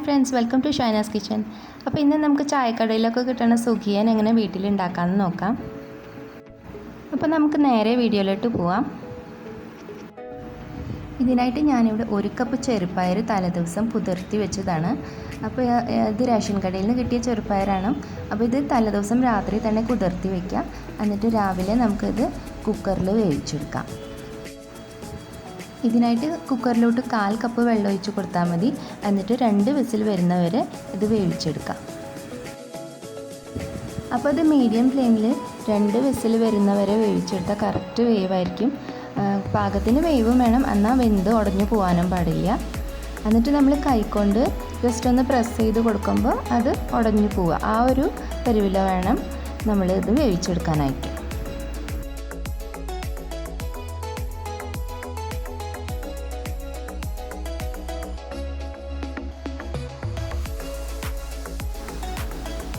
Friends, welcome to Shaina's kitchen. അപ്പോൾ ഇന്ന് നമുക്ക് ചായക്കടയിലൊക്കെ കിട്ടുന്ന സുഖിയൻ എങ്ങനെ വീട്ടിലുണ്ടാക്കാമെന്ന് നോക്കാം. അപ്പോൾ നമുക്ക് നേരെ വീഡിയോയിലോട്ട് പോവാം. ഇതിനായിട്ട് ഞാനിവിടെ 1 കപ്പ് ചെറുപയർ തലേദിവസം കുതിർത്തി വെച്ചതാണ്. അപ്പോൾ ഇത് റേഷൻ കടയിൽ നിന്ന് കിട്ടിയ ചെറുപയറാണ്. അപ്പോൾ ഇത് തലേദിവസം രാത്രി തന്നെ കുതിർത്തി വയ്ക്കുക. എന്നിട്ട് രാവിലെ നമുക്കിത് കുക്കറിൽ വേവിച്ചെടുക്കാം. ഇതിനായിട്ട് കുക്കറിലോട്ട് 1/4 കപ്പ് വെള്ളം ഒഴിച്ച് കൊടുത്താൽ മതി. എന്നിട്ട് 2 വിസിൽ വരുന്നവരെ ഇത് വേവിച്ചെടുക്കാം. അപ്പോൾ ഇത് മീഡിയം ഫ്ലെയിമിൽ 2 വിസിൽ വരുന്നവരെ വേവിച്ചെടുത്താൽ കറക്റ്റ് വേവായിരിക്കും. പാകത്തിന് വേവും വേണം, എന്നാൽ വെന്ത് ഉടഞ്ഞു പോകാനും പാടില്ല. എന്നിട്ട് നമ്മൾ കൈകൊണ്ട് ജസ്റ്റ് ഒന്ന് പ്രസ് ചെയ്ത് കൊടുക്കുമ്പോൾ അത് ഉടഞ്ഞു പോവുക. ആ ഒരു പരുവിൽ വേണം നമ്മളിത് വേവിച്ചെടുക്കാനായിട്ട്.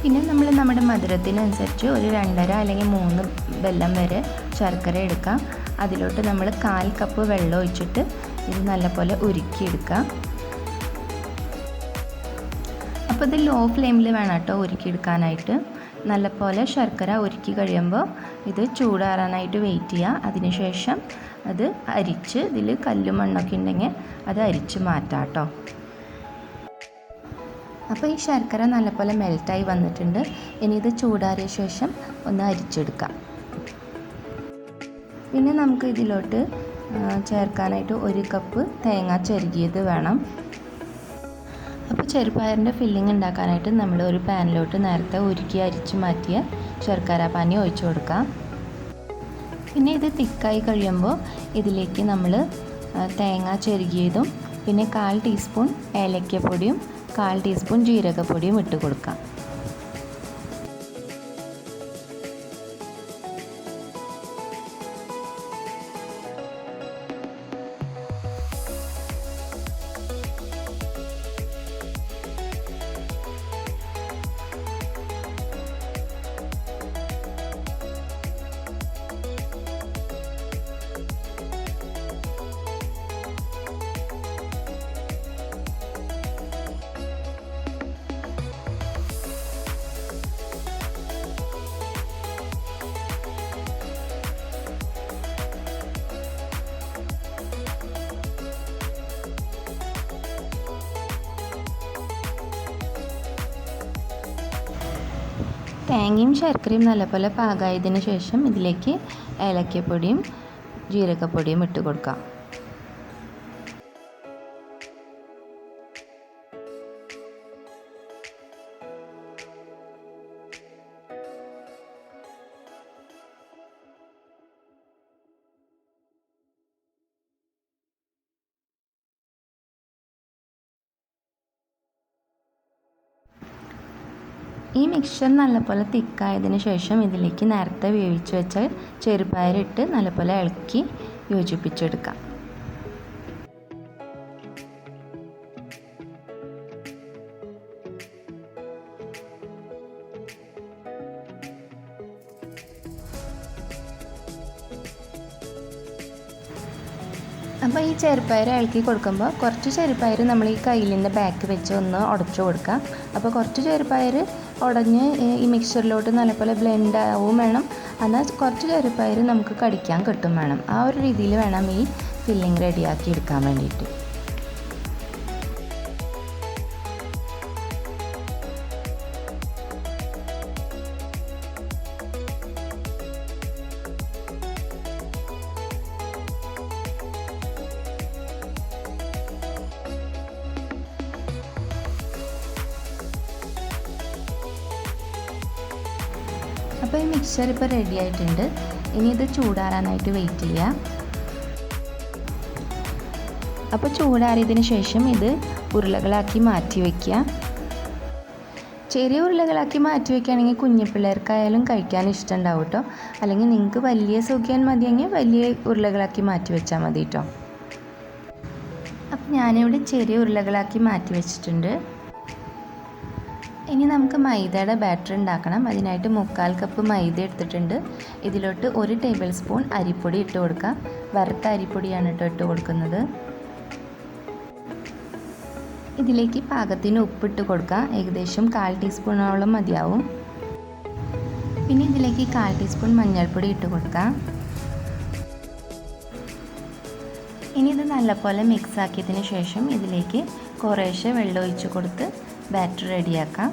പിന്നെ നമ്മൾ നമ്മുടെ മധുരത്തിനനുസരിച്ച് ഒരു 2.5 അല്ലെങ്കിൽ 3 ബെല്ലം വരെ ശർക്കര എടുക്കാം. അതിലോട്ട് നമ്മൾ 1/4 കപ്പ് വെള്ളം ഒഴിച്ചിട്ട് ഇത് നല്ലപോലെ ഉരുക്കിയെടുക്കാം. അപ്പോൾ ഇത് ലോ ഫ്ലെയിമിൽ വേണം കേട്ടോ ഉരുക്കിയെടുക്കാനായിട്ട്. നല്ലപോലെ ശർക്കര ഉരുക്കി കഴിയുമ്പോൾ ഇത് ചൂടാറാനായിട്ട് വെയിറ്റ് ചെയ്യുക. അതിനുശേഷം അത് അരിച്ച്, ഇതിൽ കല്ലും മണ്ണൊക്കെ ഉണ്ടെങ്കിൽ അത് അരിച്ച് മാറ്റാം കേട്ടോ. അപ്പോൾ ഈ ശർക്കര നല്ലപോലെ മെൽറ്റായി വന്നിട്ടുണ്ട്. ഇനി ഇത് ചൂടാറിയ ശേഷം ഒന്ന് അരിച്ചെടുക്കാം. പിന്നെ നമുക്ക് ഇതിലോട്ട് ചേർക്കാനായിട്ട് 1 കപ്പ് തേങ്ങ ചിരകിയത് വേണം. അപ്പോൾ ചെറുപയറിൻ്റെ ഫില്ലിംഗ് ഉണ്ടാക്കാനായിട്ട് നമ്മൾ ഒരു പാനിലോട്ട് നേരത്തെ ഉരുക്കി അരിച്ച് മാറ്റിയ ശർക്കര പാനി ഒഴിച്ചു കൊടുക്കാം. പിന്നെ ഇത് തിക്കായി കഴിയുമ്പോൾ ഇതിലേക്ക് നമ്മൾ തേങ്ങ ചിരകിയതും പിന്നെ 1/4 ടീസ്പൂൺ ഏലക്കപ്പൊടിയും 1/4 ടീസ്പൂൺ ജീരകപ്പൊടിയും ഇട്ട് കൊടുക്കാം. തേങ്ങയും ശർക്കരയും നല്ലപോലെ പാകമായതിന് ശേഷം ഇതിലേക്ക് ഏലക്കപ്പൊടിയും ജീരകപ്പൊടിയും ഇട്ട് കൊടുക്കാം. ഈ മിക്സ്ചർ നല്ലപോലെ തിക്കായതിന് ശേഷം ഇതിലേക്ക് നേരത്തെ വേവിച്ച് വെച്ച ചെറുപയറിട്ട് നല്ലപോലെ ഇളക്കി യോജിപ്പിച്ചെടുക്കാം. അപ്പോൾ ഈ ചെറുപയർ ഇളക്കി കൊടുക്കുമ്പോൾ കുറച്ച് ചെറുപയർ നമ്മൾ ഈ കയ്യിലിൻ്റെ ബാക്ക് വെച്ച് ഒന്ന് ഉടച്ചു കൊടുക്കാം. അപ്പോൾ കുറച്ച് ചെറുപയർ ഉടഞ്ഞ് ഈ മിക്സറിലോട്ട് നല്ലപോലെ ബ്ലെൻഡ് ആവും വേണം. എന്നാൽ കുറച്ച് ചെറുപയർ നമുക്ക് കടിക്കാൻ കിട്ടും വേണം. ആ ഒരു രീതിയിൽ വേണം ഈ ഫില്ലിങ് റെഡിയാക്കി എടുക്കാൻ വേണ്ടിയിട്ട്. അപ്പോൾ ഈ മിക്സ്ചർ ഇപ്പോൾ റെഡി ആയിട്ടുണ്ട്. ഇനി ഇത് ചൂടാറാനായിട്ട് വെയിറ്റ് ചെയ്യാം. അപ്പോൾ ചൂടാറിയതിന് ശേഷം ഇത് ഉരുളകളാക്കി മാറ്റി വയ്ക്കുക. ചെറിയ ഉരുളകളാക്കി മാറ്റി വയ്ക്കുകയാണെങ്കിൽ കുഞ്ഞു പിള്ളേർക്കായാലും കഴിക്കാൻ ഇഷ്ടമുണ്ടാവും കേട്ടോ. അല്ലെങ്കിൽ നിങ്ങൾക്ക് വലിയ സുഖിയൻ മതിയെങ്കിൽ വലിയ ഉരുളകളാക്കി മാറ്റി വെച്ചാൽ മതി കേട്ടോ. അപ്പോൾ ഞാനിവിടെ ചെറിയ ഉരുളകളാക്കി മാറ്റി വെച്ചിട്ടുണ്ട്. ഇനി നമുക്ക് മൈദയുടെ ബാറ്റർ ഉണ്ടാക്കണം. അതിനായിട്ട് 1/4 കപ്പ് മൈദ എടുത്തിട്ടുണ്ട്. ഇതിലോട്ട് 1 ടേബിൾ സ്പൂൺ അരിപ്പൊടി ഇട്ട് കൊടുക്കാം. വറുത്ത അരിപ്പൊടിയാണ് ഇട്ട് കൊടുക്കുന്നത്. ഇതിലേക്ക് പാകത്തിന് ഉപ്പിട്ട് കൊടുക്കുക. ഏകദേശം 1/4 ടീസ്പൂണോളം മതിയാവും. പിന്നെ ഇതിലേക്ക് 1/4 ടീസ്പൂൺ മഞ്ഞൾപ്പൊടി ഇട്ട് കൊടുക്കുക. ഇനി ഇത് നല്ലപോലെ മിക്സ് ആക്കിയതിന് ശേഷം ഇതിലേക്ക് കുറേശ്ശെ വെള്ളം ഒഴിച്ച് കൊടുത്ത് ബാറ്റർ റെഡിയാക്കാം.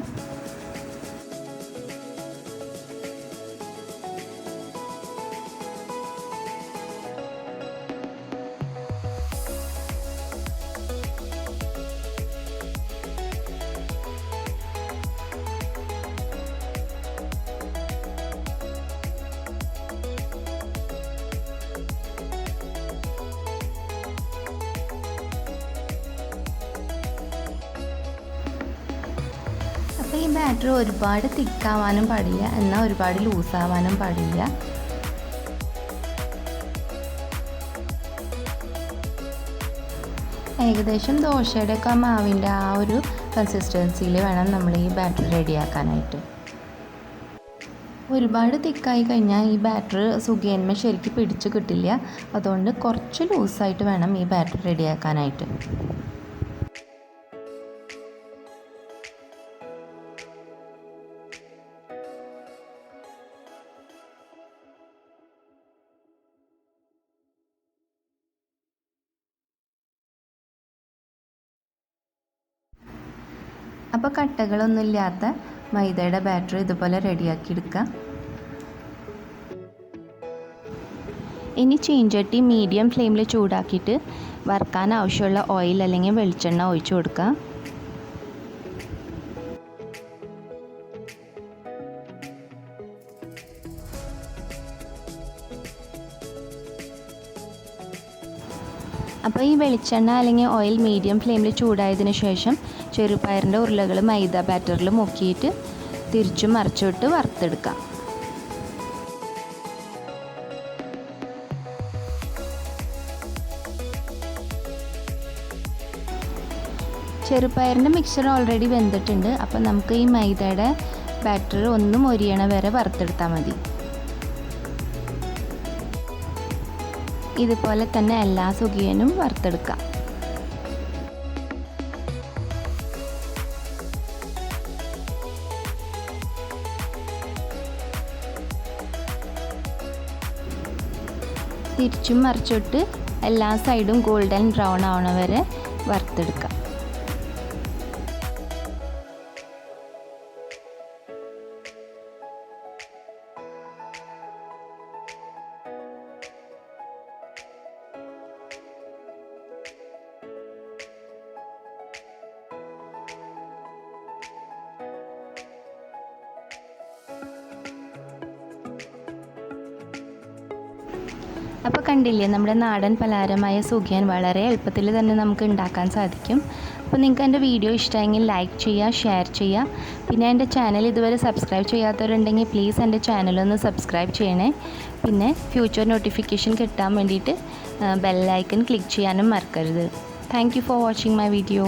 അപ്പോൾ ഈ ബാറ്റർ ഒരുപാട് തിക്കാവാനും പാടില്ല, എന്നാൽ ഒരുപാട് ലൂസാവാനും പാടില്ല. ഏകദേശം ദോശയുടെയൊക്കെ മാവിൻ്റെ ആ ഒരു കൺസിസ്റ്റൻസിയിൽ വേണം നമ്മൾ ഈ ബാറ്റർ റെഡിയാക്കാനായിട്ട്. ഒരുപാട് തിക്കായി കഴിഞ്ഞാൽ ഈ ബാറ്റർ സുഖിയന്മേ ശരിക്കും പിടിച്ച് കിട്ടില്ല. അതുകൊണ്ട് കുറച്ച് ലൂസായിട്ട് വേണം ഈ ബാറ്റർ റെഡിയാക്കാനായിട്ട്. അപ്പോൾ കട്ടകളൊന്നുമില്ലാത്ത മൈദയുടെ ബാറ്റർ ഇതുപോലെ റെഡിയാക്കി എടുക്കുക. ഇനി ചീഞ്ചട്ടി മീഡിയം ഫ്ലെയിമിൽ ചൂടാക്കിയിട്ട് വറുക്കാൻ ആവശ്യമുള്ള ഓയിൽ അല്ലെങ്കിൽ വെളിച്ചെണ്ണ ഒഴിച്ചു കൊടുക്കുക. അപ്പോൾ ഈ വെളിച്ചെണ്ണ അല്ലെങ്കിൽ ഓയിൽ മീഡിയം ഫ്ലെയിമിൽ ചൂടായതിനു ശേഷം ചെറുപയറിൻ്റെ ഉരുളകൾ മൈദ ബാറ്ററിൽ മുക്കിയിട്ട് തിരിച്ചും മറിച്ചിട്ട് വറുത്തെടുക്കാം. ചെറുപയറിൻ്റെ മിക്സർ ഓൾറെഡി വെന്തിട്ടുണ്ട്. അപ്പോൾ നമുക്ക് ഈ മൈദയുടെ ബാറ്റർ ഒന്ന് മൊരിയണ വരെ വറുത്തെടുത്താൽ മതി. ഇതുപോലെ തന്നെ എല്ലാ സുഖിയനും വറുത്തെടുക്കാം. തിരിച്ചും മറിച്ചിട്ട് എല്ലാ സൈഡും ഗോൾഡൻ ബ്രൗൺ ആവണ വരെ വറുത്തെടുക്കാം. അപ്പോൾ കണ്ടില്ലേ, നമ്മുടെ നാടൻ പലഹാരമായ സുഖിയൻ വളരെ എളുപ്പത്തിൽ തന്നെ നമുക്ക് ഉണ്ടാക്കാൻ സാധിക്കും. അപ്പോൾ നിങ്ങൾക്ക് എൻ്റെ വീഡിയോ ഇഷ്ടമെങ്കിൽ ലൈക്ക് ചെയ്യുക, ഷെയർ ചെയ്യുക. പിന്നെ എൻ്റെ ചാനൽ ഇതുവരെ സബ്സ്ക്രൈബ് ചെയ്യാത്തവരുണ്ടെങ്കിൽ പ്ലീസ് എൻ്റെ ചാനലൊന്ന് സബ്സ്ക്രൈബ് ചെയ്യണേ. പിന്നെ ഫ്യൂച്ചർ നോട്ടിഫിക്കേഷൻ കിട്ടാൻ വേണ്ടിയിട്ട് ബെൽ ഐക്കൺ ക്ലിക്ക് ചെയ്യാനും മറക്കരുത്. Thank you for watching my video.